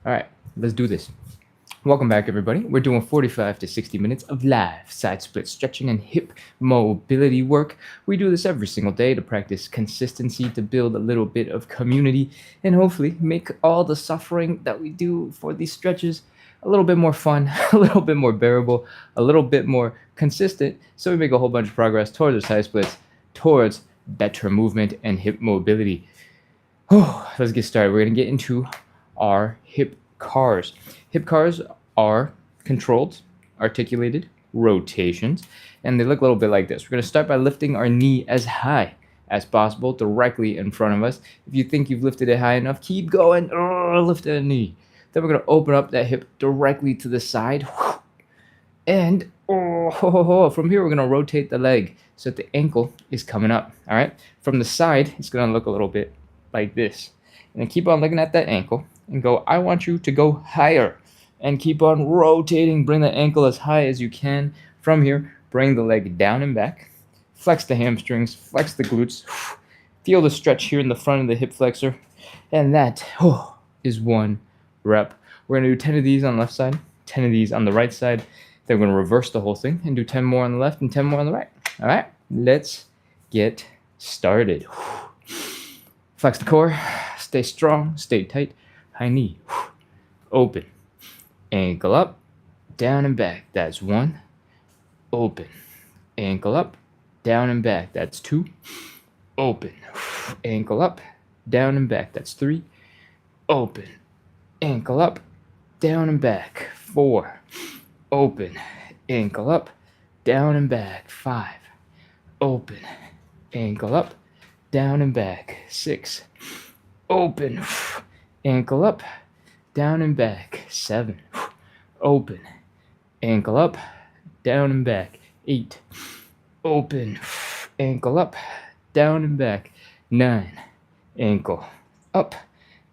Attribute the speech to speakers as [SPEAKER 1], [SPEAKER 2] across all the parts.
[SPEAKER 1] All right, let's do this. Welcome back, everybody. We're doing 45 to 60 minutes of live side split stretching and hip mobility work. We do this every single day to practice consistency, to build a little bit of community, and hopefully make all the suffering that we do for these stretches a little bit more fun, a little bit more bearable, a little bit more consistent, so we make a whole bunch of progress towards our side splits, towards better movement and hip mobility. Let's get started. We're going to get into our hip cars. Hip cars are controlled, articulated rotations, and they look a little bit like this. We're going to start by lifting our knee as high as possible, directly in front of us. If you think you've lifted it high enough, keep going. Lift that knee. Then we're going to open up that hip directly to the side. And from here, we're going to rotate the leg so that the ankle is coming up. All right. From the side, it's going to look a little bit like this. And then keep on looking at that ankle and go, I want you to go higher. And keep on rotating. Bring the ankle as high as you can. From here, bring the leg down and back. Flex the hamstrings. Flex the glutes. Feel the stretch here in the front of the hip flexor. And that is one rep. We're going to do 10 of these on the left side, 10 of these on the right side. Then we're going to reverse the whole thing and do 10 more on the left and 10 more on the right. All right, let's get started. Flex the core. Stay strong. Stay tight. High knee. Open. Ankle up. Down and back. That's one. Open. Ankle up. Down and back. That's two. Open. Ankle up. Down and back. That's three. Open. Ankle up. Down and back. Four. Open. Ankle up. Down and back. Five. Open. Ankle up. Down and back. Six. Open. Ankle up. Down and back. Seven. Open. Ankle up. Down and back. Eight. Open. Ankle up. Down and back. Nine. Ankle up.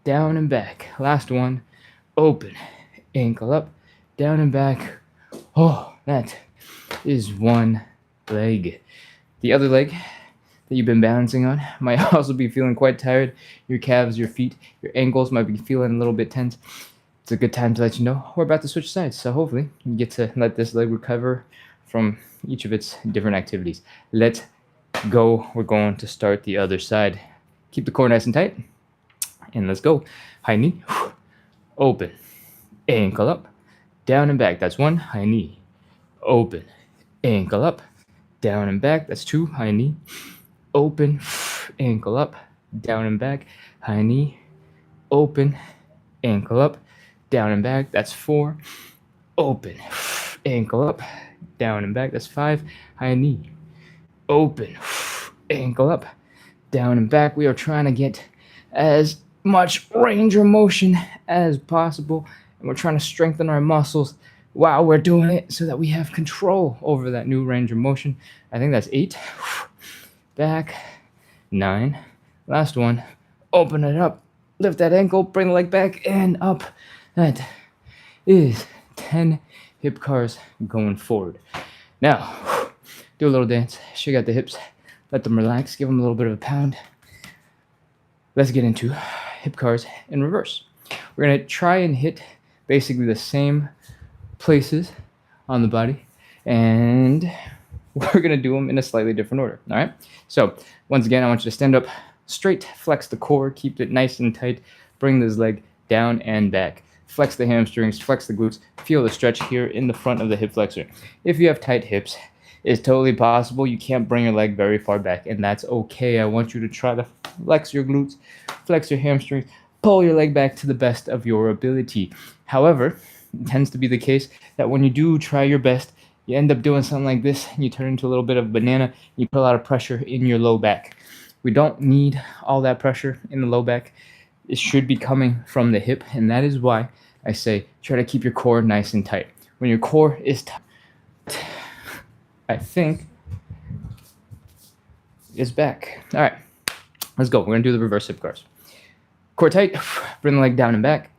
[SPEAKER 1] Down and back. Last one. Open. Ankle up. Down and back. That is one leg. The other leg that you've been balancing on might also be feeling quite tired. Your calves, your feet, your ankles might be feeling a little bit tense. It's a good time to let you know we're about to switch sides. So hopefully you get to let this leg recover from each of its different activities. Let's go. We're going to start the other side. Keep the core nice and tight. And let's go. High knee. Open. Ankle up. Down and back. That's one. High knee. Open. Ankle up. Down and back. That's two. High knee. Open. Ankle up. Down and back. High knee. Open. Ankle up. Down and back. That's four. Open. Ankle up. Down and back. That's five. High knee. Open. Ankle up. Down and back. We are trying to get as much range of motion as possible. And we're trying to strengthen our muscles while we're doing it so that we have control over that new range of motion. I think that's 8. Back. 9. Last one. Open it up. Lift that ankle. Bring the leg back and up. That is 10 hip cars going forward. Now, do a little dance. Shake out the hips. Let them relax. Give them a little bit of a pound. Let's get into hip cars in reverse. We're going to try and hit basically the same places on the body, and we're going to do them in a slightly different order. All right. So once again, I want you to stand up straight, flex the core, keep it nice and tight, bring this leg down and back. Flex the hamstrings, flex the glutes, feel the stretch here in the front of the hip flexor. If you have tight hips, it's totally possible you can't bring your leg very far back, and that's okay. I want you to try to flex your glutes, flex your hamstrings, pull your leg back to the best of your ability. However, it tends to be the case that when you do try your best, you end up doing something like this, and you turn into a little bit of a banana, you put a lot of pressure in your low back. We don't need all that pressure in the low back. It should be coming from the hip, and that is why I say try to keep your core nice and tight. When your core is tight, I think is back. All right, let's go. We're going to do the reverse hip cars. Core tight, bring the leg down and back.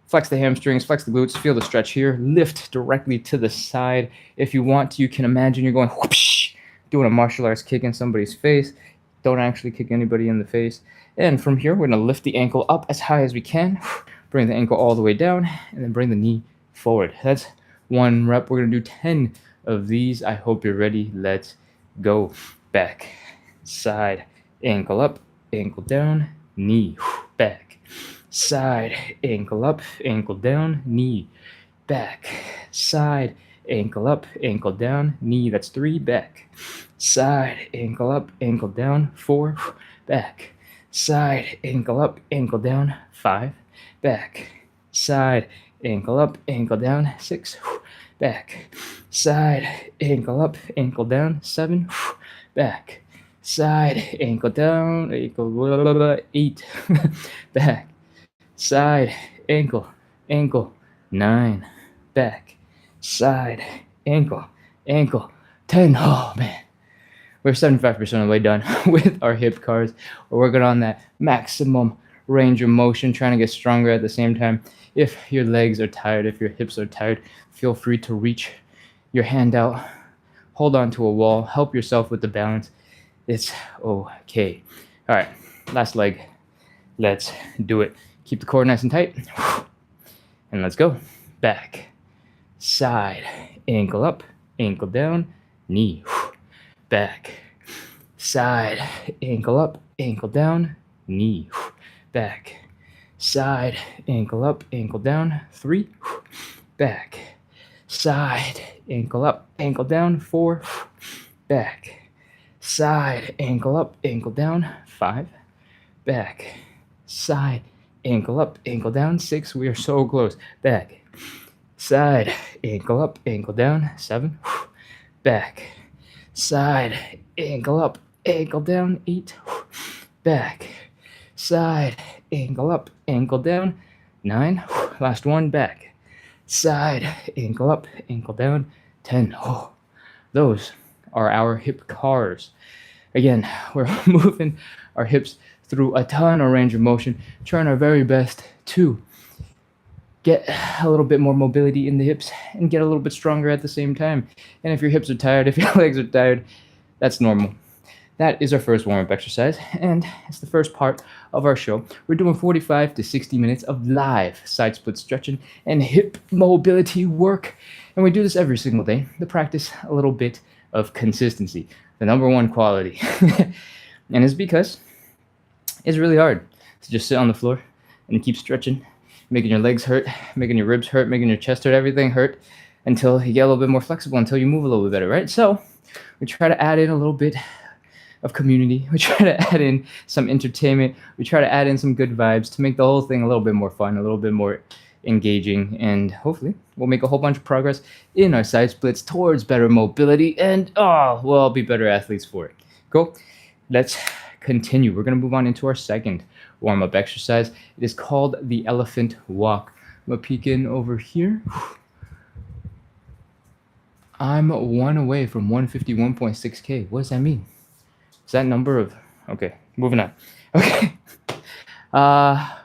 [SPEAKER 1] Flex the hamstrings, flex the glutes, feel the stretch here. Lift directly to the side. If you want, you can imagine you're going whoosh, doing a martial arts kick in somebody's face. Don't actually kick anybody in the face. And from here, we're going to lift the ankle up as high as we can. Bring the ankle all the way down, and then bring the knee forward. That's 1 rep. We're going to do 10 of these. I hope you're ready. Let's go. Back, side, ankle up, ankle down, knee, back, side, ankle up, ankle down, knee, back, side, ankle up, ankle down, knee. That's 3. Back, side, ankle up, ankle down, 4. Back, side, ankle up, ankle down, 5. Back, side, ankle up, ankle down, 6. Back, side, ankle up, ankle down, 7. Back, side, ankle down, ankle, 8. Back, side, ankle, 9. Back, side, ankle, 10. Oh man, we're 75% of the way done with our hip cars. We're working on that maximum range of motion, trying to get stronger at the same time. If your legs are tired, if your hips are tired, feel free to reach your hand out, hold on to a wall, help yourself with the balance. It's okay. All right, last leg. Let's do it. Keep the core nice and tight. And let's go. Back, side, ankle up, ankle down, knee. Back, side, ankle up, ankle down, knee. Back, side, ankle up, ankle down, 3. Back, side, ankle up, ankle down, 4. Back, side, ankle up, ankle down, 5. Back, side, ankle up, ankle down, 6. We are so close. Back, side, ankle up, ankle down, 7. Back, side, ankle up, ankle down, 8. Back, side, ankle up, ankle down, 9. Last one. Back, side, ankle up, ankle down, 10. Those are our hip cars. Again, we're moving our hips through a ton of range of motion, trying our very best to get a little bit more mobility in the hips and get a little bit stronger at the same time. And if your hips are tired, if your legs are tired, that's normal. That is our first warm-up exercise, and it's the first part of our show. We're doing 45 to 60 minutes of live side split stretching and hip mobility work, and we do this every single day to practice a little bit of consistency, the number one quality. And it's because it's really hard to just sit on the floor and keep stretching, making your legs hurt, making your ribs hurt, making your chest hurt, everything hurt, until you get a little bit more flexible, until you move a little bit better, right? So we try to add in a little bit of community. We try to add in some entertainment. We try to add in some good vibes to make the whole thing a little bit more fun, a little bit more engaging, and hopefully we'll make a whole bunch of progress in our side splits towards better mobility, and we'll be better athletes for it. Cool. Let's continue. We're going to move on into our second warm-up exercise. It is called the elephant walk. I'm going to peek in over here. I'm 1 away from 151.6K. What does that mean? Is that number of... Okay, moving on. Okay.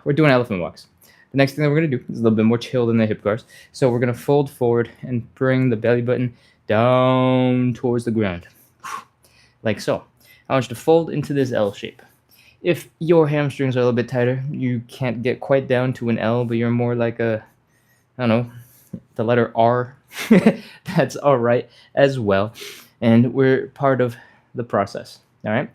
[SPEAKER 1] We're doing elephant walks. The next thing that we're going to do is a little bit more chill than the hip bars. So we're going to fold forward and bring the belly button down towards the ground. Like so. I want you to fold into this L shape. If your hamstrings are a little bit tighter, you can't get quite down to an L, but you're more like a, I don't know, the letter R. That's all right as well. And we're part of the process. All right.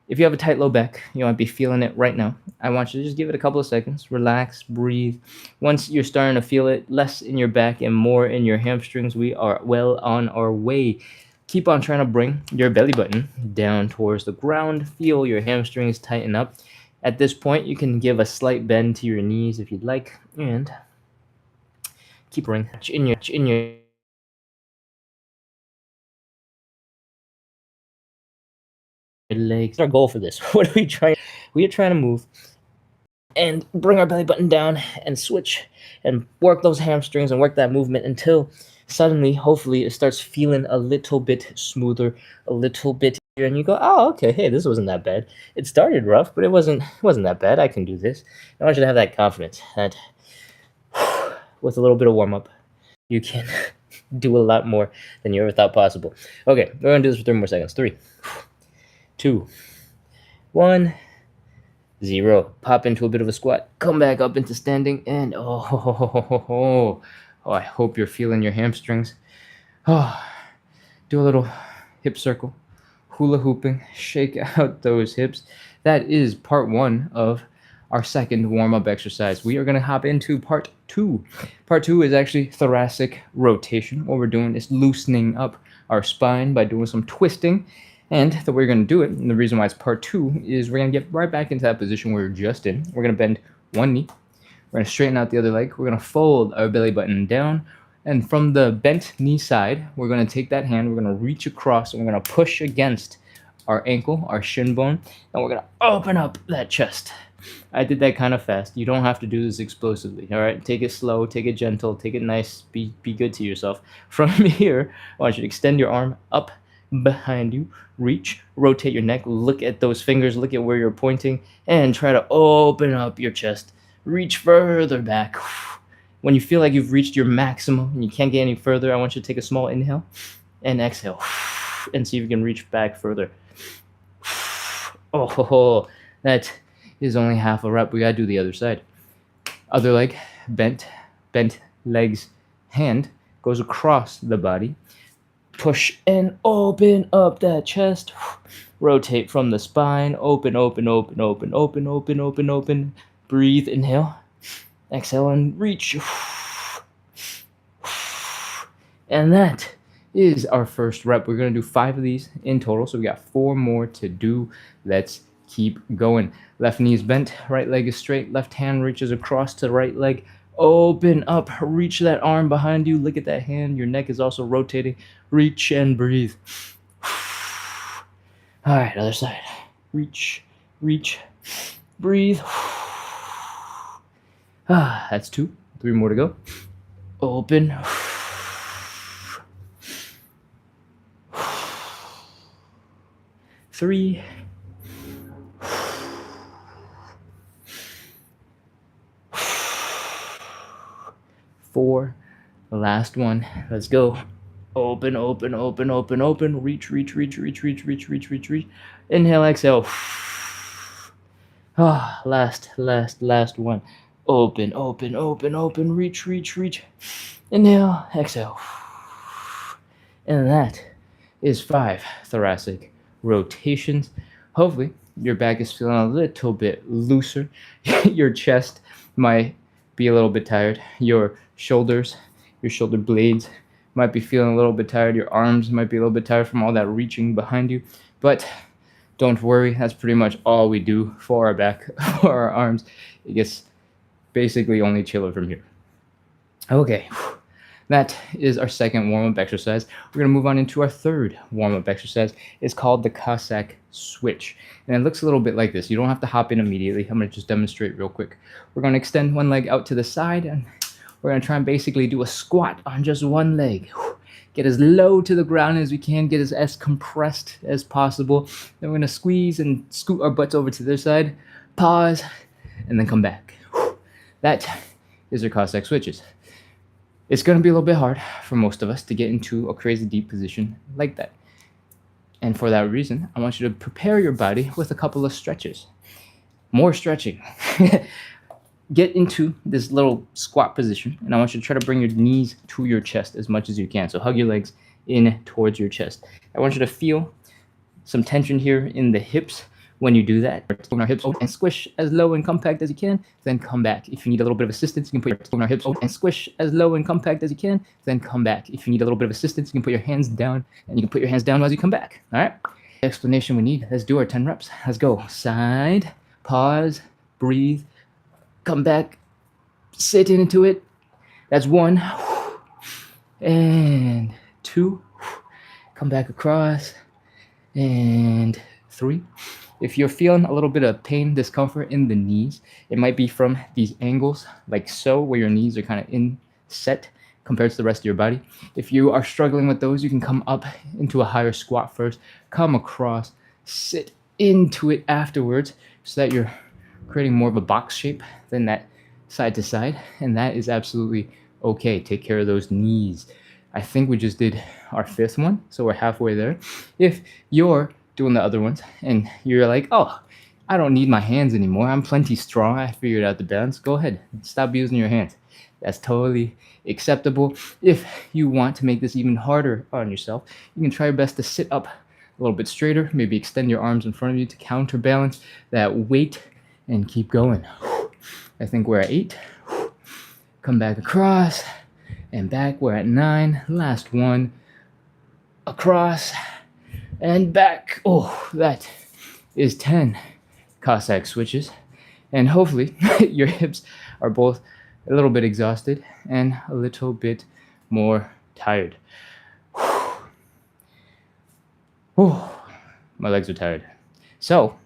[SPEAKER 1] If you have a tight low back, you might be feeling it right now. I want you to just give it a couple of seconds, relax, breathe. Once you're starting to feel it less in your back and more in your hamstrings, we are well on our way. Keep on trying to bring your belly button down towards the ground. Feel your hamstrings tighten up. At this point, you can give a slight bend to your knees if you'd like, and keep bringing in your legs. Our goal for this. What are we trying? We are trying to move and bring our belly button down and switch and work those hamstrings and work that movement until suddenly, hopefully, it starts feeling a little bit smoother, a little bit easier, and you go, oh, okay, hey, this wasn't that bad. It started rough, but it wasn't that bad. I can do this. I want you to have that confidence that with a little bit of warm-up, you can do a lot more than you ever thought possible. Okay, we're going to do this for 3 more seconds. 3, 2, 1, 0. Pop into a bit of a squat, come back up into standing, and oh, I hope you're feeling your hamstrings. Oh, do a little hip circle, hula hooping, shake out those hips. That is part 1 of our second warm-up exercise. We are going to hop into part 2. Part 2 is actually thoracic rotation. What we're doing is loosening up our spine by doing some twisting. And the way we're going to do it, and the reason why it's part 2, is we're going to get right back into that position we were just in. We're going to bend one knee. We're going to straighten out the other leg. We're going to fold our belly button down. And from the bent knee side, we're going to take that hand, we're going to reach across, and we're going to push against our ankle, our shin bone, and we're going to open up that chest. I did that kind of fast. You don't have to do this explosively, all right? Take it slow, take it gentle, take it nice, be good to yourself. From here, I want you to extend your arm up behind you, reach, rotate your neck, look at those fingers, look at where you're pointing, and try to open up your chest. Reach further back. When you feel like you've reached your maximum and you can't get any further, I want you to take a small inhale and exhale and see if you can reach back further. Oh, that is only half a rep. We gotta do the other side. Other leg, bent legs, hand goes across the body. Push and open up that chest. Rotate from the spine. Open. Breathe, inhale. Exhale and reach. And that is our first rep. We're going to do 5 of these in total, so we got 4 more to do. Let's keep going. Left knee is bent, right leg is straight, left hand reaches across to the right leg. Open up, reach that arm behind you, look at that hand, your neck is also rotating. Reach and breathe. All right, other side. Reach, breathe. That's 2. 3 more to go. Open. 3. 4. The last one. Let's go. Open. Reach. Inhale, exhale. Last one. Open. Reach. Inhale, exhale. And that is 5 thoracic rotations. Hopefully, your back is feeling a little bit looser. Your chest might be a little bit tired. Your shoulders, your shoulder blades might be feeling a little bit tired. Your arms might be a little bit tired from all that reaching behind you. But don't worry, that's pretty much all we do for our back, for our arms. It gets basically only chiller from here. Okay, that is our second warm-up exercise. We're going to move on into our third warm-up exercise. It's called the Cossack switch. And it looks a little bit like this. You don't have to hop in immediately. I'm going to just demonstrate real quick. We're going to extend one leg out to the side, and we're going to try and basically do a squat on just one leg. Get as low to the ground as we can, get as compressed as possible. Then we're going to squeeze and scoot our butts over to this side, pause, and then come back. That is our Cossack switches. It's going to be a little bit hard for most of us to get into a crazy deep position like that. And for that reason, I want you to prepare your body with a couple of stretches. More stretching. Get into this little squat position, and I want you to try to bring your knees to your chest as much as you can. So hug your legs in towards your chest. I want you to feel some tension here in the hips. When you do that, open our hips and squish as low and compact as you can, then come back. If you need a little bit of assistance, you can put your hips and squish as low and compact as you can, then come back. If you need a little bit of assistance, you can put your hands down, and you can put your hands down as you come back. All right? Explanation we need. Let's do our 10 reps. Let's go. Side, pause, breathe, come back, sit into it. That's 1. And 2. Come back across. And 3. If you're feeling a little bit of pain, discomfort in the knees, it might be from these angles, like so, where your knees are kind of inset compared to the rest of your body. If you are struggling with those, you can come up into a higher squat first, come across, sit into it afterwards, so that you're creating more of a box shape than that side to side, and that is absolutely okay. Take care of those knees. I think we just did our 5th one, so we're halfway there. If you're doing the other ones and you're like, oh, I don't need my hands anymore. I'm plenty strong. I figured out the balance. Go ahead. Stop using your hands. That's totally acceptable. If you want to make this even harder on yourself, you can try your best to sit up a little bit straighter. Maybe extend your arms in front of you to counterbalance that weight and keep going. I think we're at 8. Come back across and back. We're at 9. Last one. Across and back. Oh, that is 10 Cossack switches. And hopefully your hips are both a little bit exhausted and a little bit more tired. Oh, my legs are tired. So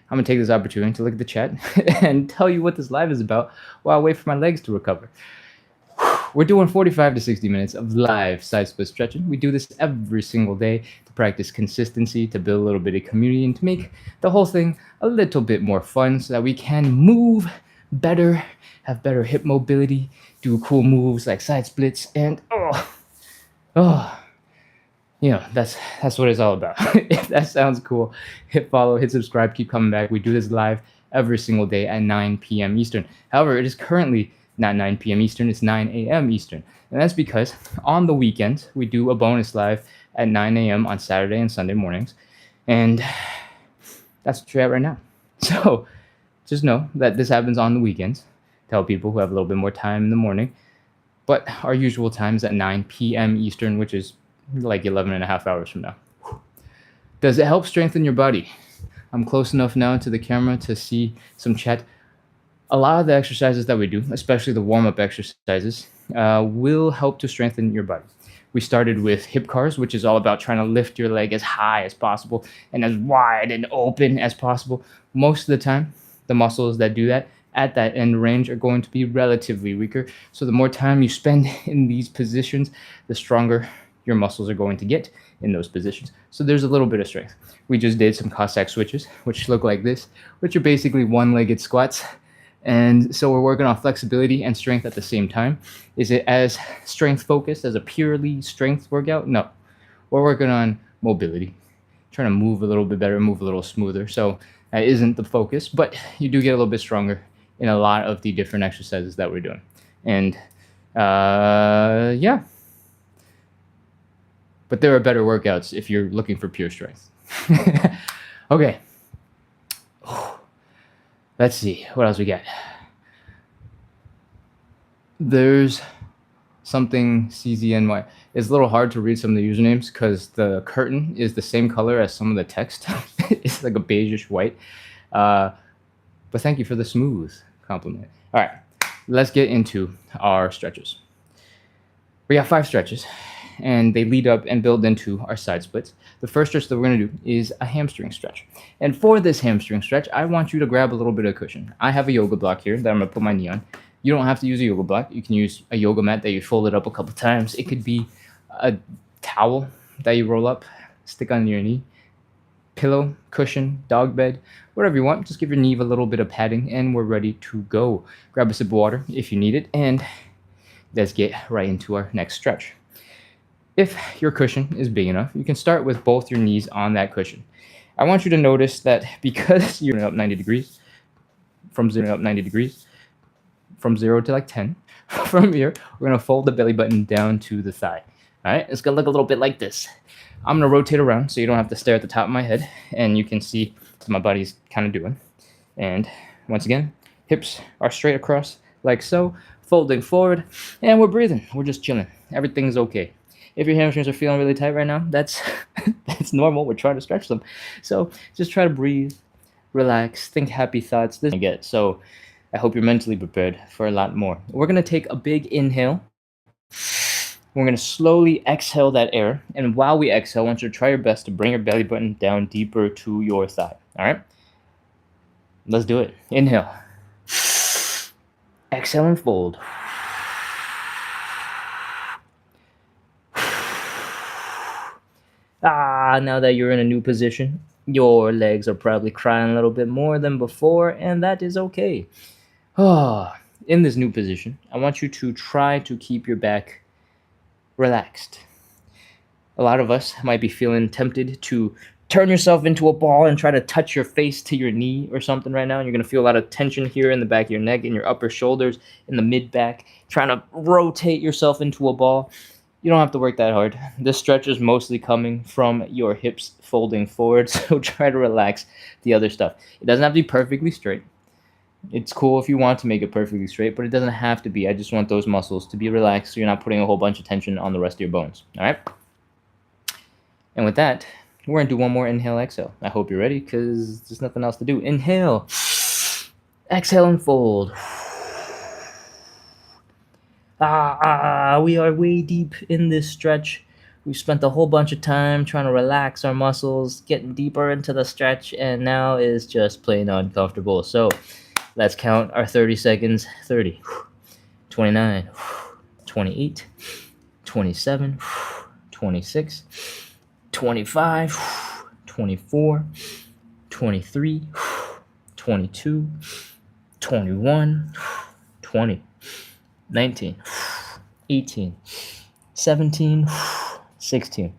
[SPEAKER 1] I'm gonna take this opportunity to look at the chat and tell you what this live is about while I wait for my legs to recover. We're doing 45 to 60 minutes of live side split stretching. We do this every single day to practice consistency, to build a little bit of community, and to make the whole thing a little bit more fun so that we can move better, have better hip mobility, do cool moves like side splits, and that's what it's all about. If that sounds cool, hit follow, hit subscribe, keep coming back. We do this live every single day at 9 p.m. Eastern. However, it is currently not 9 p.m. Eastern, it's 9 a.m. Eastern. And that's because on the weekends, we do a bonus live at 9 a.m. on Saturday and Sunday mornings. And that's what you're at right now. So just know that this happens on the weekends. Tell people who have a little bit more time in the morning. But our usual time is at 9 p.m. Eastern, which is like 11 and a half hours from now. Does it help strengthen your body? I'm close enough now to the camera to see some chat. A lot of the exercises that we do, especially the warm-up exercises, will help to strengthen your body. We started with hip cars, which is all about trying to lift your leg as high as possible and as wide and open as possible. Most of the time, the muscles that do that at that end range are going to be relatively weaker. So the more time you spend in these positions, the stronger your muscles are going to get in those positions. So there's a little bit of strength. We just did some Cossack switches, which look like this, which are basically one-legged squats. And so we're working on flexibility and strength at the same time. Is it as strength focused as a purely strength workout? No. We're working on mobility, trying to move a little bit better, move a little smoother. So that isn't the focus, but you do get a little bit stronger in a lot of the different exercises that we're doing. And yeah. But there are better workouts if you're looking for pure strength. Okay. Let's see, what else we got? There's something CZNY. It's a little hard to read some of the usernames because the curtain is the same color as some of the text. It's like a beigeish white. But thank you for the smooth compliment. All right, let's get into our stretches. We got 5 stretches, and they lead up and build into our side splits. The first stretch that we're going to do is a hamstring stretch. And for this hamstring stretch, I want you to grab a little bit of cushion. I have a yoga block here that I'm going to put my knee on. You don't have to use a yoga block. You can use a yoga mat that you folded up a couple times. It could be a towel that you roll up, stick on your knee, pillow, cushion, dog bed, whatever you want. Just give your knee a little bit of padding, and we're ready to go. Grab a sip of water if you need it, and let's get right into our next stretch. If your cushion is big enough, you can start with both your knees on that cushion. I want you to notice that because you're up 90 degrees, from 0 to like 10, from here, we're going to fold the belly button down to the thigh. All right, it's going to look a little bit like this. I'm going to rotate around so you don't have to stare at the top of my head, and you can see what my body's kind of doing. And once again, hips are straight across like so, folding forward, and we're breathing. We're just chilling. Everything's okay. If your hamstrings are feeling really tight right now, that's normal. We're trying to stretch them. So just try to breathe, relax, think happy thoughts. This is what I get. So I hope you're mentally prepared for a lot more. We're going to take a big inhale. We're going to slowly exhale that air. And while we exhale, I want you to try your best to bring your belly button down deeper to your thigh. All right? Let's do it. Inhale. Exhale and fold. Now that you're in a new position, your legs are probably crying a little bit more than before, and that is okay. In this new position, I want you to try to keep your back relaxed. A lot of us might be feeling tempted to turn yourself into a ball and try to touch your face to your knee or something right now. And you're going to feel a lot of tension here in the back of your neck, in your upper shoulders, in the mid back, trying to rotate yourself into a ball. You don't have to work that hard. This stretch is mostly coming from your hips folding forward, so try to relax the other stuff. It doesn't have to be perfectly straight. It's cool if you want to make it perfectly straight, but it doesn't have to be. I just want those muscles to be relaxed so you're not putting a whole bunch of tension on the rest of your bones. All right? And with that, we're going to do one more inhale, exhale. I hope you're ready because there's nothing else to do. Inhale. Exhale and fold. We are way deep in this stretch. We've spent a whole bunch of time trying to relax our muscles, getting deeper into the stretch, and now is just plain uncomfortable. So let's count our 30 seconds. 30, 29, 28, 27, 26, 25, 24, 23, 22, 21, 20, 19, 18, 17, 16,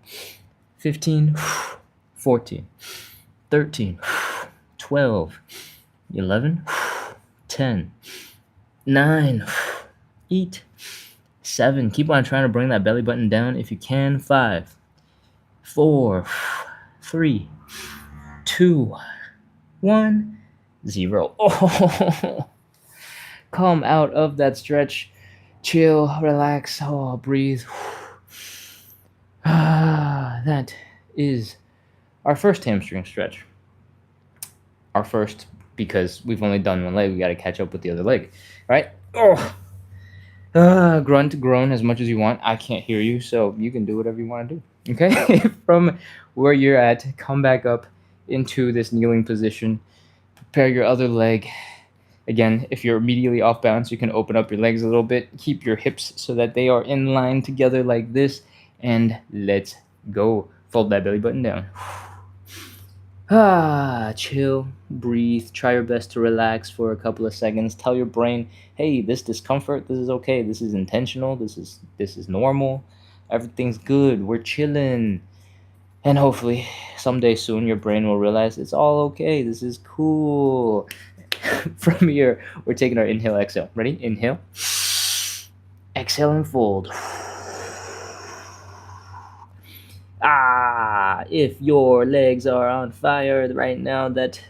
[SPEAKER 1] 15, 14, 13, 12, 11, 10, 9, 8, 7. Keep on trying to bring that belly button down if you can. 5, 4, 3, 2, 1, 0. Oh, come out of that stretch. Chill, relax, breathe. That is our first hamstring stretch. Our first, because we've only done one leg. We got to catch up with the other leg, right? Grunt, groan as much as you want. I can't hear you, so you can do whatever you want to do. Okay? From where you're at, come back up into this kneeling position. Prepare your other leg. Again, if you're immediately off balance, you can open up your legs a little bit. Keep your hips so that they are in line together like this. And let's go. Fold that belly button down. Chill, breathe, try your best to relax for a couple of seconds. Tell your brain, hey, this discomfort, this is okay. This is intentional. This is normal. Everything's good. We're chilling. And hopefully, someday soon, your brain will realize it's all okay. This is cool. From here, we're taking our inhale, exhale. Ready? Inhale. Exhale and fold. If your legs are on fire right now, that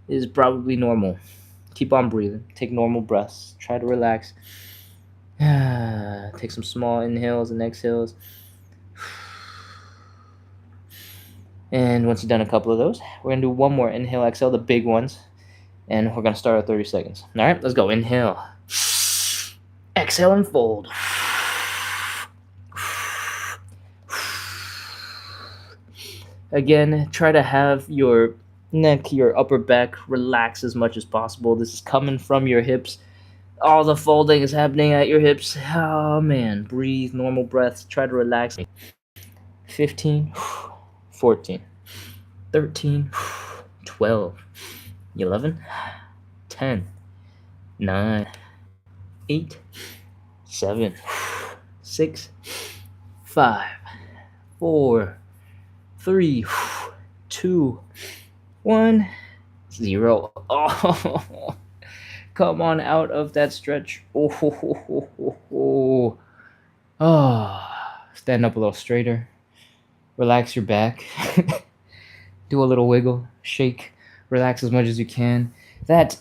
[SPEAKER 1] is probably normal. Keep on breathing. Take normal breaths. Try to relax. Take some small inhales and exhales. And once you've done a couple of those, we're going to do one more inhale, exhale, the big ones. And we're going to start at 30 seconds. All right, let's go. Inhale. Exhale and fold. Again, try to have your neck, your upper back relax as much as possible. This is coming from your hips. All the folding is happening at your hips. Oh, man. Breathe, normal breaths. Try to relax. 15, 14, 13, 12, 11, 10, 9, 8, 7, 6, 5, 4, 3, 2, 1, 0. Oh, come on out of that stretch. Oh. Stand up a little straighter. Relax your back. Do a little wiggle, shake, relax as much as you can. That,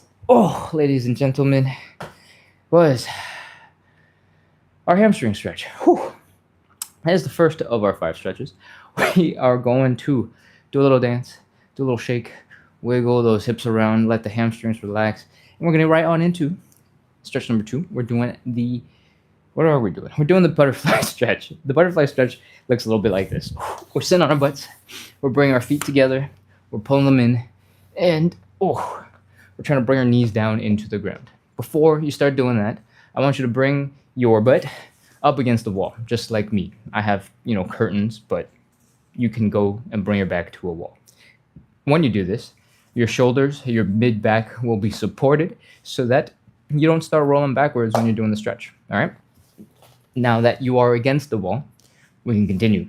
[SPEAKER 1] ladies and gentlemen, was our hamstring stretch. That is the first of our 5 stretches. We are going to do a little dance, do a little shake, wiggle those hips around, let the hamstrings relax. And we're going to right on into stretch number 2. We're doing what are we doing? We're doing the butterfly stretch. The butterfly stretch looks a little bit like this. We're sitting on our butts. We're bringing our feet together. We're pulling them in. And, we're trying to bring our knees down into the ground. Before you start doing that, I want you to bring your butt up against the wall, just like me. I have, curtains, but you can go and bring your back to a wall. When you do this, your shoulders, your mid-back will be supported so that you don't start rolling backwards when you're doing the stretch, all right? Now that you are against the wall, we can continue.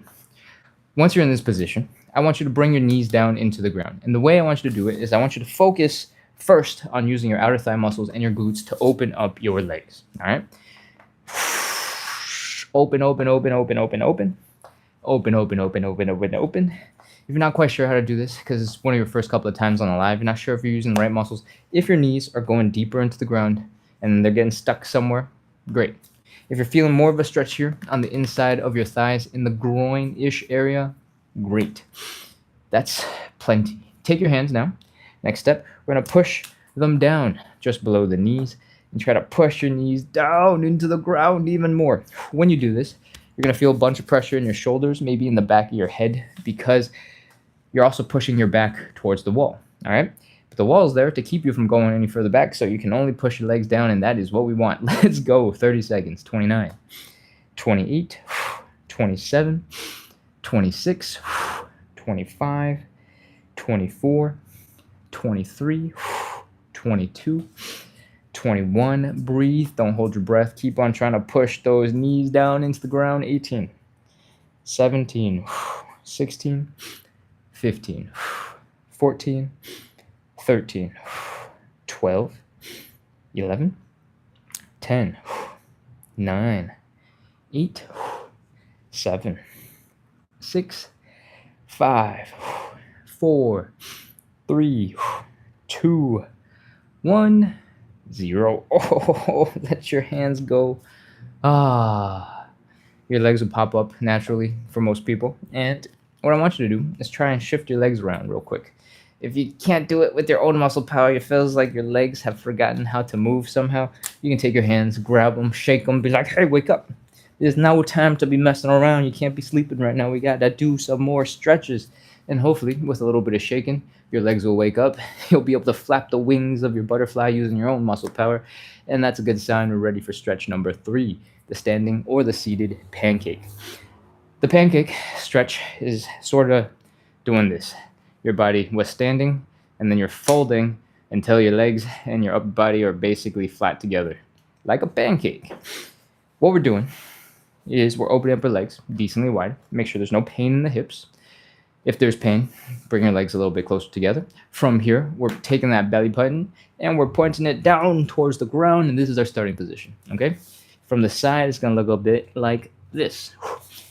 [SPEAKER 1] Once you're in this position, I want you to bring your knees down into the ground. And the way I want you to do it is I want you to focus first on using your outer thigh muscles and your glutes to open up your legs. All right? Open, open, open, open, open, open. Open, open, open, open, open, open. If you're not quite sure how to do this, because it's one of your first couple of times on the live, you're not sure if you're using the right muscles, if your knees are going deeper into the ground and they're getting stuck somewhere, great. If you're feeling more of a stretch here on the inside of your thighs in the groin-ish area, great. That's plenty. Take your hands now. Next step, we're going to push them down just below the knees and try to push your knees down into the ground even more. When you do this, you're going to feel a bunch of pressure in your shoulders, maybe in the back of your head, because you're also pushing your back towards the wall, all right? But the wall is there to keep you from going any further back, so you can only push your legs down, and that is what we want. Let's go. 30 seconds. 29, 28, 27, 26, 25, 24, 23, 22, 21. Breathe. Don't hold your breath. Keep on trying to push those knees down into the ground. 18, 17, 16, 15, 14, 13, 12, 11, 10, 9, 8, 7, 6, 5, 4, 3, 2, 1, 0. Oh, let your hands go. Your legs will pop up naturally for most people. And what I want you to do is try and shift your legs around real quick. If you can't do it with your own muscle power, it feels like your legs have forgotten how to move somehow, you can take your hands, grab them, shake them, be like, hey, wake up. There's no time to be messing around. You can't be sleeping right now. We got to do some more stretches. And hopefully, with a little bit of shaking, your legs will wake up. You'll be able to flap the wings of your butterfly using your own muscle power. And that's a good sign we're ready for stretch number 3, the standing or the seated pancake. The pancake stretch is sort of doing this. Your body was standing, and then you're folding until your legs and your upper body are basically flat together, like a pancake. What we're doing is we're opening up our legs decently wide. Make sure there's no pain in the hips. If there's pain, bring your legs a little bit closer together. From here, we're taking that belly button and we're pointing it down towards the ground, and this is our starting position, okay? From the side, it's gonna look a bit like this.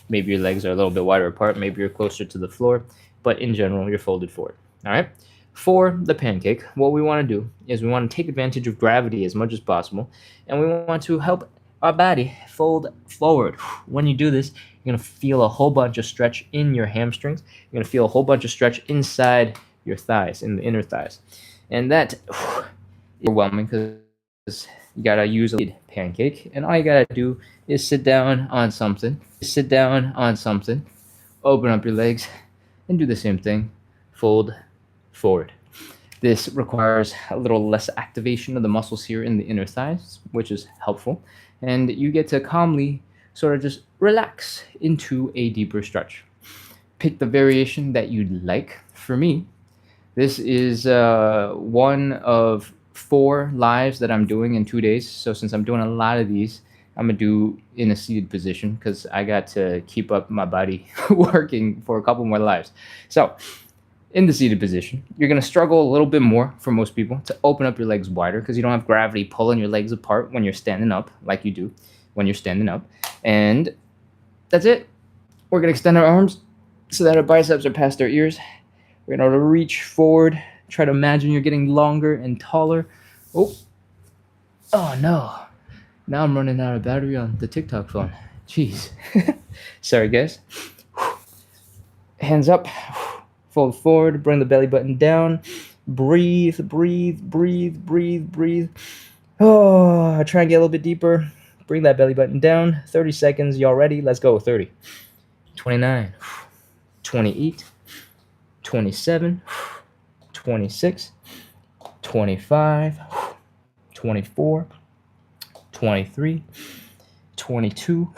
[SPEAKER 1] Maybe your legs are a little bit wider apart, maybe you're closer to the floor, but in general, you're folded forward, all right? For the pancake, what we wanna do is we wanna take advantage of gravity as much as possible, and we want to help our body fold forward. When you do this, you're going to feel a whole bunch of stretch in your hamstrings. You're going to feel a whole bunch of stretch inside your thighs, in the inner thighs. And that is overwhelming because you got to use a lead pancake. And all you got to do is sit down on something. Sit down on something. Open up your legs and do the same thing. Fold forward. This requires a little less activation of the muscles here in the inner thighs, which is helpful. And you get to calmly sort of just relax into a deeper stretch. Pick the variation that you'd like. For me, this is one of 4 lives that I'm doing in 2 days. So since I'm doing a lot of these, I'm going to do in a seated position because I got to keep up my body working for a couple more lives. So in the seated position, you're going to struggle a little bit more for most people to open up your legs wider because you don't have gravity pulling your legs apart when you're standing up like you do when you're standing up. And that's it. We're going to extend our arms so that our biceps are past our ears. We're going to reach forward. Try to imagine you're getting longer and taller. Oh no. Now I'm running out of battery on the TikTok phone. Jeez. Sorry, guys. Hands up. Fold forward, bring the belly button down. Breathe, breathe, breathe, breathe, breathe. Oh, try and get a little bit deeper. Bring that belly button down. 30 seconds. Y'all ready? Let's go. 30, 29, 28, 27, 26, 25, 24, 23, 22,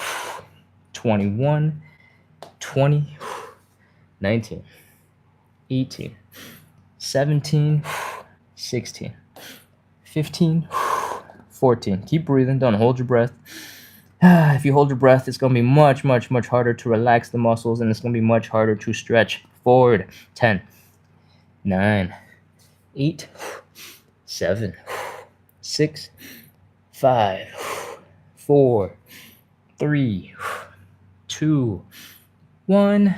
[SPEAKER 1] 21, 20, 19. 18, 17, 16, 15, 14. Keep breathing. Don't hold your breath. If you hold your breath, it's going to be much, much, much harder to relax the muscles, and it's going to be much harder to stretch forward. 10, 9, 8, 7, 6, 5, 4, 3, 2, 1,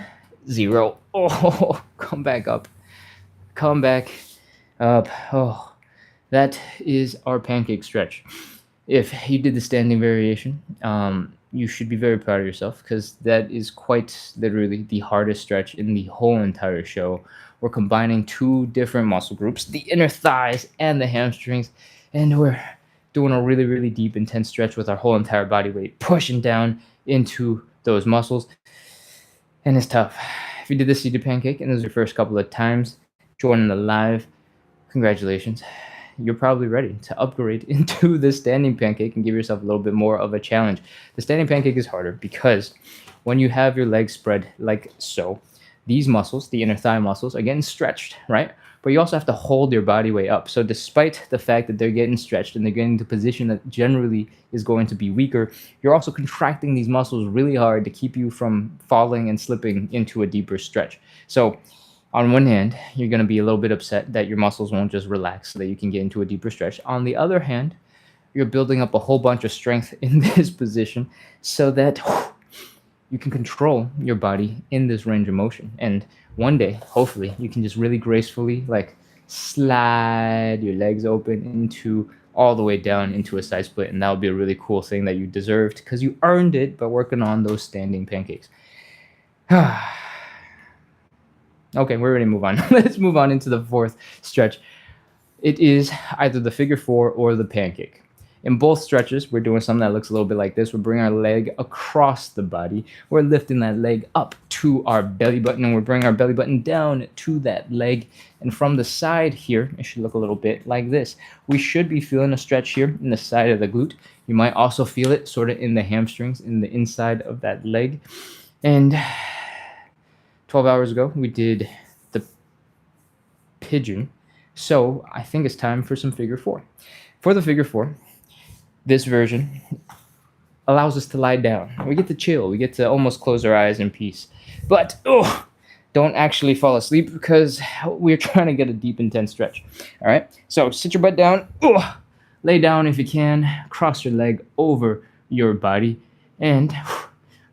[SPEAKER 1] 0. Oh, come back up. Come back up. Oh, that is our pancake stretch. If you did the standing variation, you should be very proud of yourself because that is quite literally the hardest stretch in the whole entire show. We're combining two different muscle groups, the inner thighs and the hamstrings, and we're doing a really, really deep, intense stretch with our whole entire body weight, pushing down into those muscles. And it's tough. If you did the seated pancake and this is your first couple of times joining the live, congratulations. You're probably ready to upgrade into the standing pancake and give yourself a little bit more of a challenge. The standing pancake is harder because when you have your legs spread like so, these muscles, the inner thigh muscles, are getting stretched, right? But you also have to hold your body weight up. So despite the fact that they're getting stretched and they're getting into a position that generally is going to be weaker, you're also contracting these muscles really hard to keep you from falling and slipping into a deeper stretch. So on one hand, you're going to be a little bit upset that your muscles won't just relax so that you can get into a deeper stretch. On the other hand, you're building up a whole bunch of strength in this position so that you can control your body in this range of motion. And one day, hopefully, you can just really gracefully like slide your legs open into all the way down into a side split. And that would be a really cool thing that you deserved because you earned it by working on those standing pancakes. Okay, we're ready to move on. Let's move on into the fourth stretch. It is either the figure four or the pancake. In both stretches, we're doing something that looks a little bit like this. We're bringing our leg across the body. We're lifting that leg up to our belly button, and we're bringing our belly button down to that leg. And from the side here, it should look a little bit like this. We should be feeling a stretch here in the side of the glute. You might also feel it sort of in the hamstrings, in the inside of that leg. And 12 hours ago, we did the pigeon. So I think it's time for some figure four. For the figure four, this version allows us to lie down. We get to chill. We get to almost close our eyes in peace. But don't actually fall asleep because we're trying to get a deep, intense stretch. All right? So sit your butt down. Lay down if you can. Cross your leg over your body. And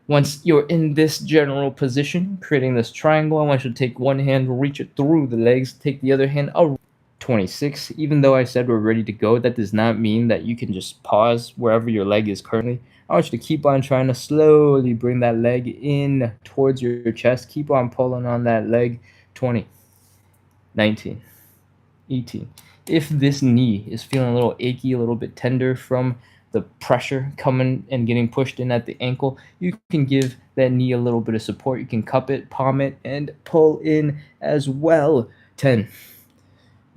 [SPEAKER 1] once you're in this general position, creating this triangle, I want you to take one hand, reach it through the legs, take the other hand around. 26. Even though I said we're ready to go, that does not mean that you can just pause wherever your leg is currently. I want you to keep on trying to slowly bring that leg in towards your chest. Keep on pulling on that leg. 20, 19, 18. If this knee is feeling a little achy, a little bit tender from the pressure coming and getting pushed in at the ankle, you can give that knee a little bit of support. You can cup it, palm it, and pull in as well. 10,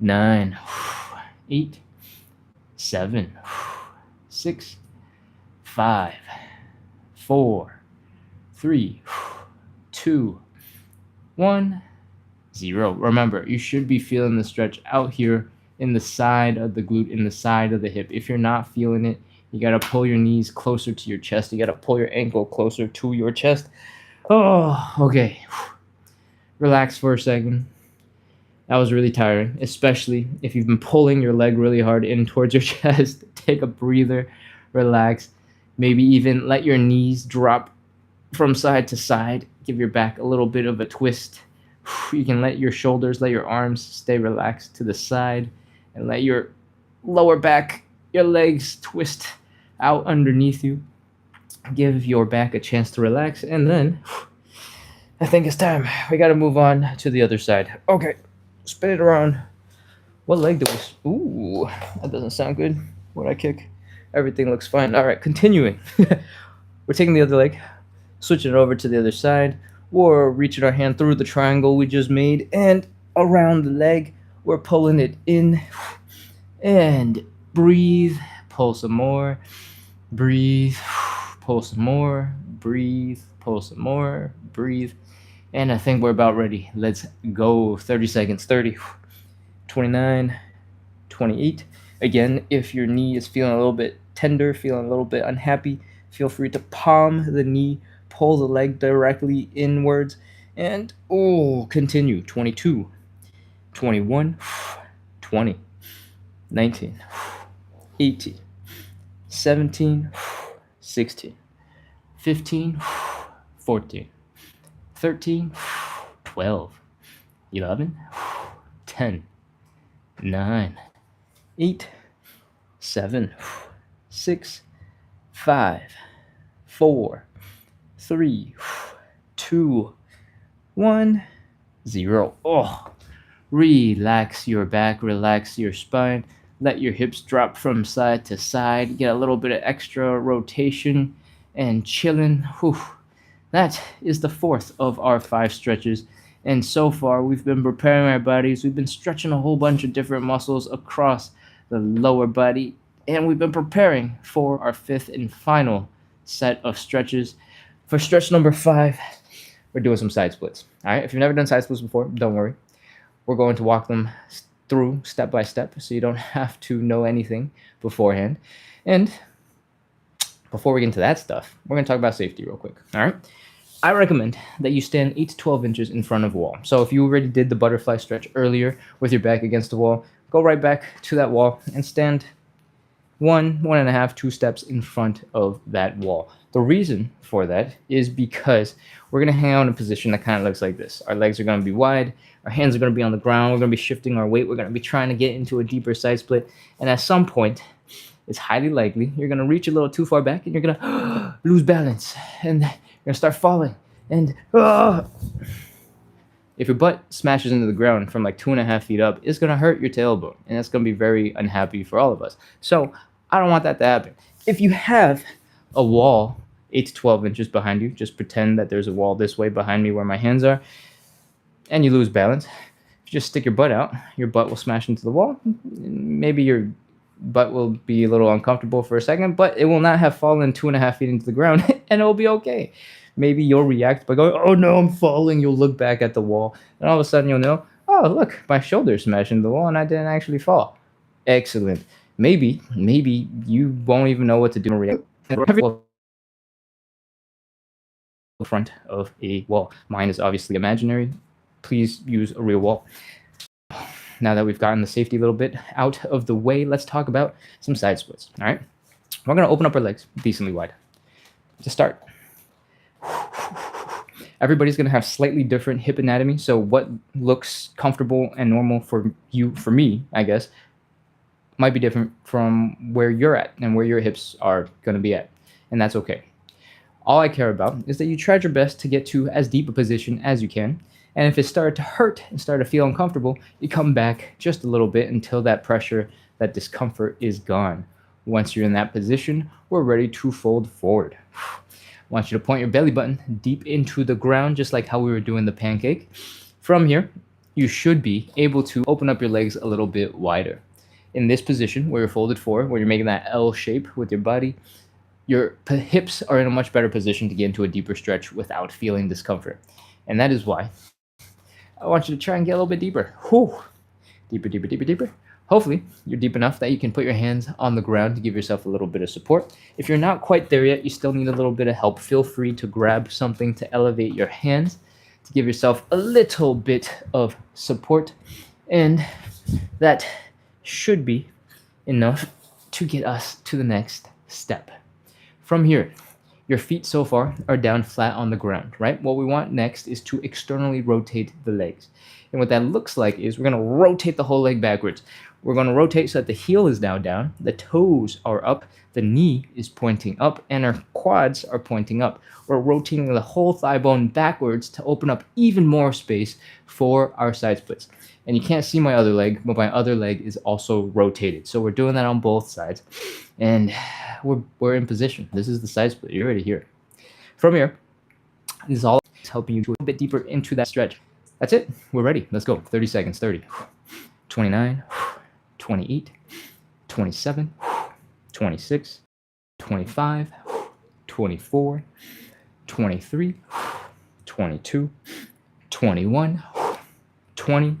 [SPEAKER 1] 9, 8, 7, 6, 5, 4, 3, 2, 1, 0. Remember, you should be feeling the stretch out here in the side of the glute, in the side of the hip. If you're not feeling it, you got to pull your knees closer to your chest. You got to pull your ankle closer to your chest. Oh, okay. Relax for a second. That was really tiring, especially if you've been pulling your leg really hard in towards your chest. Take a breather, relax. Maybe even let your knees drop from side to side. Give your back a little bit of a twist. You can let your shoulders, let your arms stay relaxed to the side, and let your lower back, your legs twist out underneath you. Give your back a chance to relax, and then I think it's time. We got to move on to the other side. Okay. Spin it around. What leg do we... Ooh, that doesn't sound good. What'd I kick? Everything looks fine. All right, continuing. We're taking the other leg, switching it over to the other side. We're reaching our hand through the triangle we just made and around the leg. We're pulling it in. And breathe. Pull some more. Breathe. Pull some more. Breathe. Pull some more. Breathe. And I think we're about ready. Let's go. 30 seconds. 30, 29, 28. Again, if your knee is feeling a little bit tender, feeling a little bit unhappy, feel free to palm the knee, pull the leg directly inwards, And continue. 22, 21, 20, 19, 18, 17, 16, 15, 14, 13, 12, 11, 10, 9, 8, 7, 6, 5, 4, 3, 2, 1, 0. Relax your back, relax your spine, let your hips drop from side to side, get a little bit of extra rotation and chilling. That is the fourth of our 5 stretches. And so far, we've been preparing our bodies. We've been stretching a whole bunch of different muscles across the lower body. And we've been preparing for our 5th and final set of stretches. For stretch number 5, we're doing some side splits. All right, if you've never done side splits before, don't worry. We're going to walk them through step by step so you don't have to know anything beforehand. And before we get into that stuff, we're going to talk about safety real quick. All right. I recommend that you stand 8 to 12 inches in front of a wall. So if you already did the butterfly stretch earlier with your back against the wall, go right back to that wall and stand 1.5, 2 steps in front of that wall. The reason for that is because we're going to hang out in a position that kind of looks like this. Our legs are going to be wide. Our hands are going to be on the ground. We're going to be shifting our weight. We're going to be trying to get into a deeper side split. And at some point, it's highly likely you're going to reach a little too far back and you're going to lose balance. And you're going to start falling. And if your butt smashes into the ground from like 2.5 feet up, it's going to hurt your tailbone. And that's going to be very unhappy for all of us. So I don't want that to happen. If you have a wall 8 to 12 inches behind you, just pretend that there's a wall this way behind me where my hands are, and you lose balance, if you just stick your butt out, your butt will smash into the wall. Maybe your butt will be a little uncomfortable for a second, but it will not have fallen 2.5 feet into the ground, and it'll be okay. Maybe you'll react by going, oh no, I'm falling. You'll look back at the wall, and all of a sudden you'll know, oh, look, my shoulder smashed into the wall, and I didn't actually fall. Excellent. Maybe you won't even know what to do and react in front of a wall. Mine is obviously imaginary. Please use a real wall. Now that we've gotten the safety a little bit out of the way, let's talk about some side splits. All right, we're going to open up our legs decently wide to start. Everybody's going to have slightly different hip anatomy, so what looks comfortable and normal for you, for me, I guess, might be different from where you're at and where your hips are going to be at, and that's okay. All I care about is that you try your best to get to as deep a position as you can, and if it started to hurt and started to feel uncomfortable, you come back just a little bit until that pressure, that discomfort is gone. Once you're in that position, we're ready to fold forward. I want you to point your belly button deep into the ground, just like how we were doing the pancake. From here, you should be able to open up your legs a little bit wider. In this position, where you're folded forward, where you're making that L shape with your body, your hips are in a much better position to get into a deeper stretch without feeling discomfort. And that is why I want you to try and get a little bit deeper. Deeper, deeper, deeper, deeper. Hopefully, you're deep enough that you can put your hands on the ground to give yourself a little bit of support. If you're not quite there yet, you still need a little bit of help. Feel free to grab something to elevate your hands, to give yourself a little bit of support. And that should be enough to get us to the next step. From here, your feet so far are down flat on the ground, right? What we want next is to externally rotate the legs. And what that looks like is we're going to rotate the whole leg backwards. We're going to rotate so that the heel is now down, the toes are up, the knee is pointing up, and our quads are pointing up. We're rotating the whole thigh bone backwards to open up even more space for our side splits. And you can't see my other leg, but my other leg is also rotated. So we're doing that on both sides. And we're in position. This is the side split. You're already here. From here, this is all helping you to a bit deeper into that stretch. That's it. We're ready. Let's go. 30 seconds. 30, 29, 28, 27, 26, 25, 24, 23, 22, 21, 20,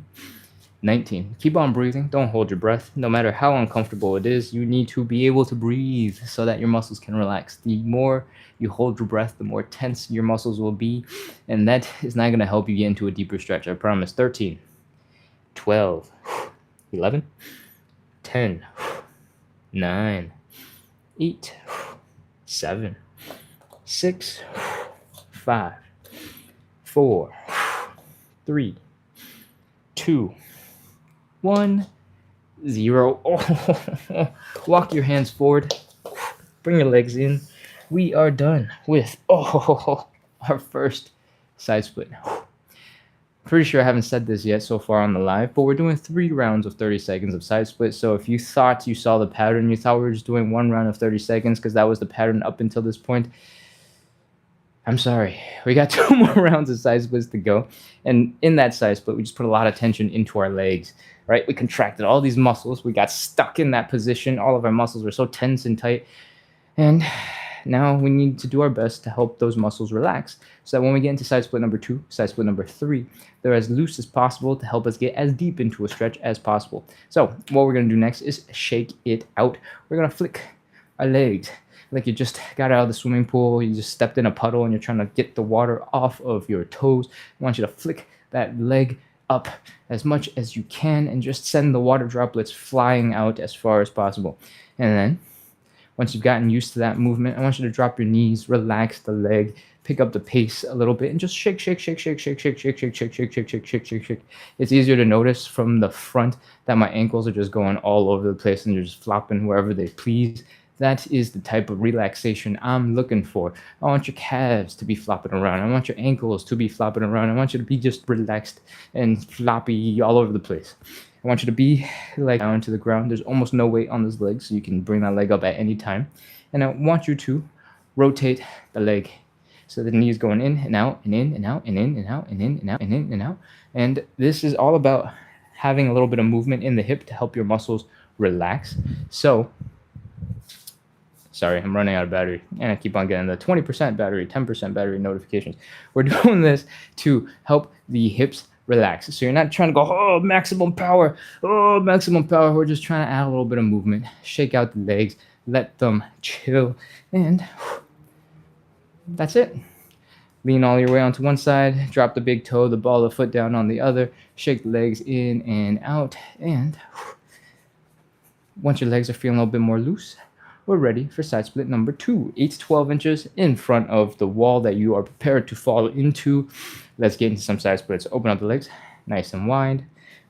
[SPEAKER 1] 19. Keep on breathing. Don't hold your breath. No matter how uncomfortable it is, you need to be able to breathe so that your muscles can relax. The more you hold your breath, the more tense your muscles will be, and that is not going to help you get into a deeper stretch, I promise. 13, 12, 11, 10, 9, 8, 7, 6, 5, 4, 3, 2, 1, 0. Oh, walk your hands forward. Bring your legs in. We are done with our first side split. Pretty sure I haven't said this yet so far on the live, but we're doing 3 rounds of 30 seconds of side split. So if you thought you saw the pattern, you thought we were just doing 1 round of 30 seconds because that was the pattern up until this point, I'm sorry. We got 2 more rounds of side splits to go. And in that side split, we just put a lot of tension into our legs, right? We contracted all these muscles. We got stuck in that position. All of our muscles were so tense and tight. And now we need to do our best to help those muscles relax so that when we get into side split number 2, side split number 3, they're as loose as possible to help us get as deep into a stretch as possible. So what we're going to do next is shake it out. We're going to flick our legs like you just got out of the swimming pool, you just stepped in a puddle and you're trying to get the water off of your toes. I want you to flick that leg up as much as you can and just send the water droplets flying out as far as possible. And then once you've gotten used to that movement, I want you to drop your knees, relax the leg, pick up the pace a little bit, and just shake, shake, shake, shake, shake, shake, shake, shake, shake, shake, shake, shake, shake, shake, shake. It's easier to notice from the front that my ankles are just going all over the place and they're just flopping wherever they please. That is the type of relaxation I'm looking for. I want your calves to be flopping around. I want your ankles to be flopping around. I want you to be just relaxed and floppy all over the place. I want you to be like down to the ground. There's almost no weight on this leg, so you can bring that leg up at any time. And I want you to rotate the leg. So the knee is going in and out and in and out and in and out and in and out and in and out. And this is all about having a little bit of movement in the hip to help your muscles relax. So, sorry, I'm running out of battery. And I keep on getting the 20% battery, 10% battery notifications. We're doing this to help the hips relax. So you're not trying to go, oh, maximum power. We're just trying to add a little bit of movement. Shake out the legs. Let them chill. And that's it. Lean all your way onto one side. Drop the big toe, the ball of the foot down on the other. Shake the legs in and out. And once your legs are feeling a little bit more loose, we're ready for side split number 2. 8 to 12 inches in front of the wall that you are prepared to fall into. Let's get into some side splits. Open up the legs nice and wide.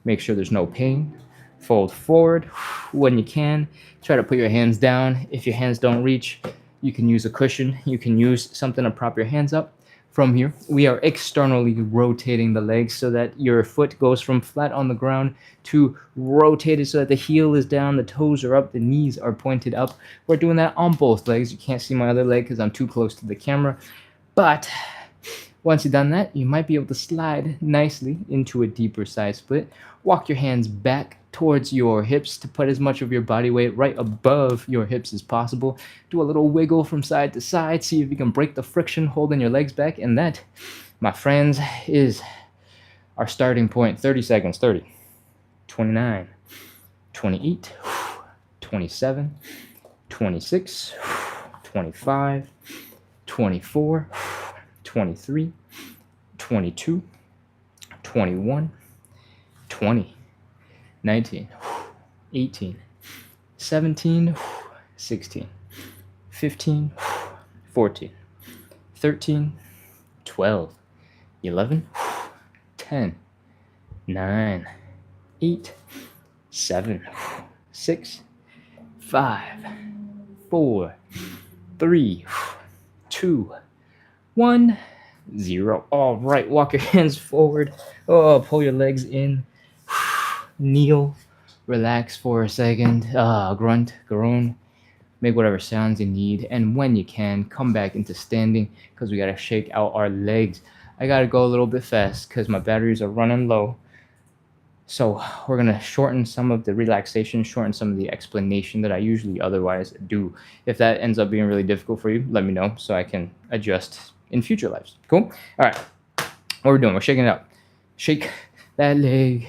[SPEAKER 1] Make sure there's no pain. Fold forward when you can. Try to put your hands down. If your hands don't reach, you can use a cushion. You can use something to prop your hands up. From here, we are externally rotating the legs so that your foot goes from flat on the ground to rotated so that the heel is down, the toes are up, the knees are pointed up. We're doing that on both legs. You can't see my other leg because I'm too close to the camera. But once you've done that, you might be able to slide nicely into a deeper side split. Walk your hands back towards your hips to put as much of your body weight right above your hips as possible. Do a little wiggle from side to side. See if you can break the friction holding your legs back. And that, my friends, is our starting point. 30 seconds. 30, 29, 28, 27, 26, 25, 24, 23, 22, 21, 20, 19, 18, 17, 16, 15, 14, 13, 12, 11, 10, 9, 8, 7, 6, 5, 4, 3, 2, 1, 0. All right, walk your hands forward. Oh, pull your legs in. Kneel, relax for a second, grunt, groan, make whatever sounds you need, and when you can, come back into standing because we gotta shake out our legs. I gotta go a little bit fast because my batteries are running low. So we're gonna shorten some of the relaxation, shorten some of the explanation that I usually otherwise do. If that ends up being really difficult for you, let me know so I can adjust in future lives. Cool? All right, what we're doing, we're shaking it up. Shake that leg.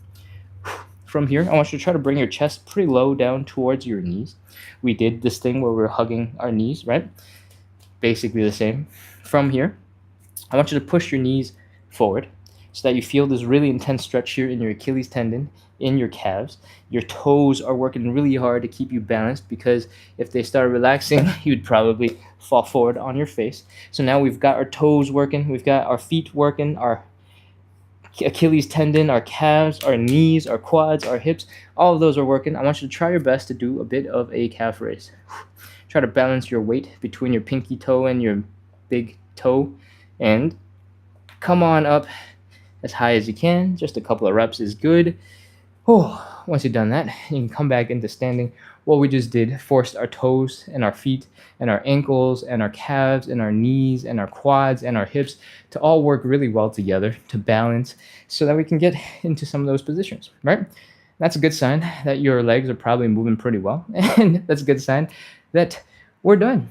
[SPEAKER 1] from here, I want you to try to bring your chest pretty low down towards your knees. We did this thing where we're hugging our knees, right? Basically the same. From here, I want you to push your knees forward so that you feel this really intense stretch here in your Achilles tendon, in your calves. Your toes are working really hard to keep you balanced, because if they start relaxing, you'd probably fall forward on your face. So now we've got our toes working, we've got our feet working, our Achilles tendon, our calves, our knees, our quads, our hips, all of those are working. I want you to try your best to do a bit of a calf raise. Try to balance your weight between your pinky toe and your big toe, and come on up as high as you can. Just a couple of reps is good. Oh, once you've done that, you can come back into standing. What we just did forced our toes and our feet and our ankles and our calves and our knees and our quads and our hips to all work really well together to balance, so that we can get into some of those positions, right? That's a good sign that your legs are probably moving pretty well. And that's a good sign that we're done.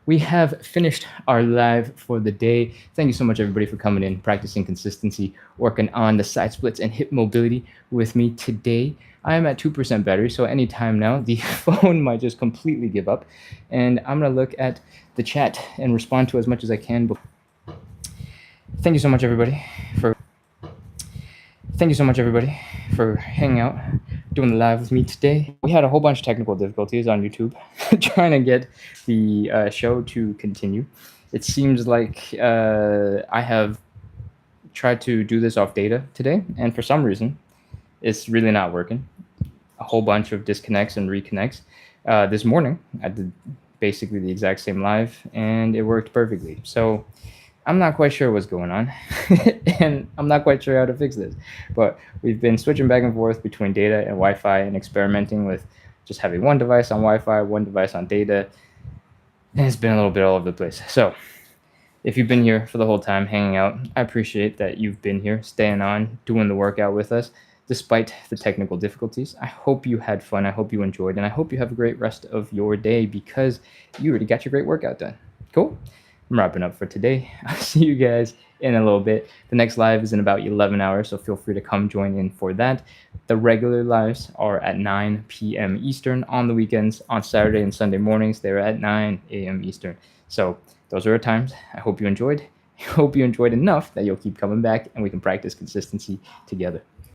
[SPEAKER 1] We have finished our live for the day. Thank you so much, everybody, for coming in, practicing consistency, working on the side splits and hip mobility with me today. I am at 2% battery, so anytime now, the phone might just completely give up. And I'm going to look at the chat and respond to as much as I can. Thank you so much, everybody, for hanging out, doing the live with me today. We had a whole bunch of technical difficulties on YouTube trying to get the show to continue. It seems like I have tried to do this off data today, and for some reason, it's really not working. A whole bunch of disconnects and reconnects. This morning, I did basically the exact same live, and it worked perfectly. So I'm not quite sure what's going on, and I'm not quite sure how to fix this. But we've been switching back and forth between data and Wi-Fi and experimenting with just having one device on Wi-Fi, one device on data, and it's been a little bit all over the place. So if you've been here for the whole time hanging out, I appreciate that you've been here, staying on, doing the workout with us, despite the technical difficulties. I hope you had fun. I hope you enjoyed, and I hope you have a great rest of your day, because you already got your great workout done. Cool? I'm wrapping up for today. I'll see you guys in a little bit. The next live is in about 11 hours, so feel free to come join in for that. The regular lives are at 9 p.m. Eastern on the weekends. On Saturday and Sunday mornings, they're at 9 a.m. Eastern. So those are our times. I hope you enjoyed. I hope you enjoyed enough that you'll keep coming back and we can practice consistency together.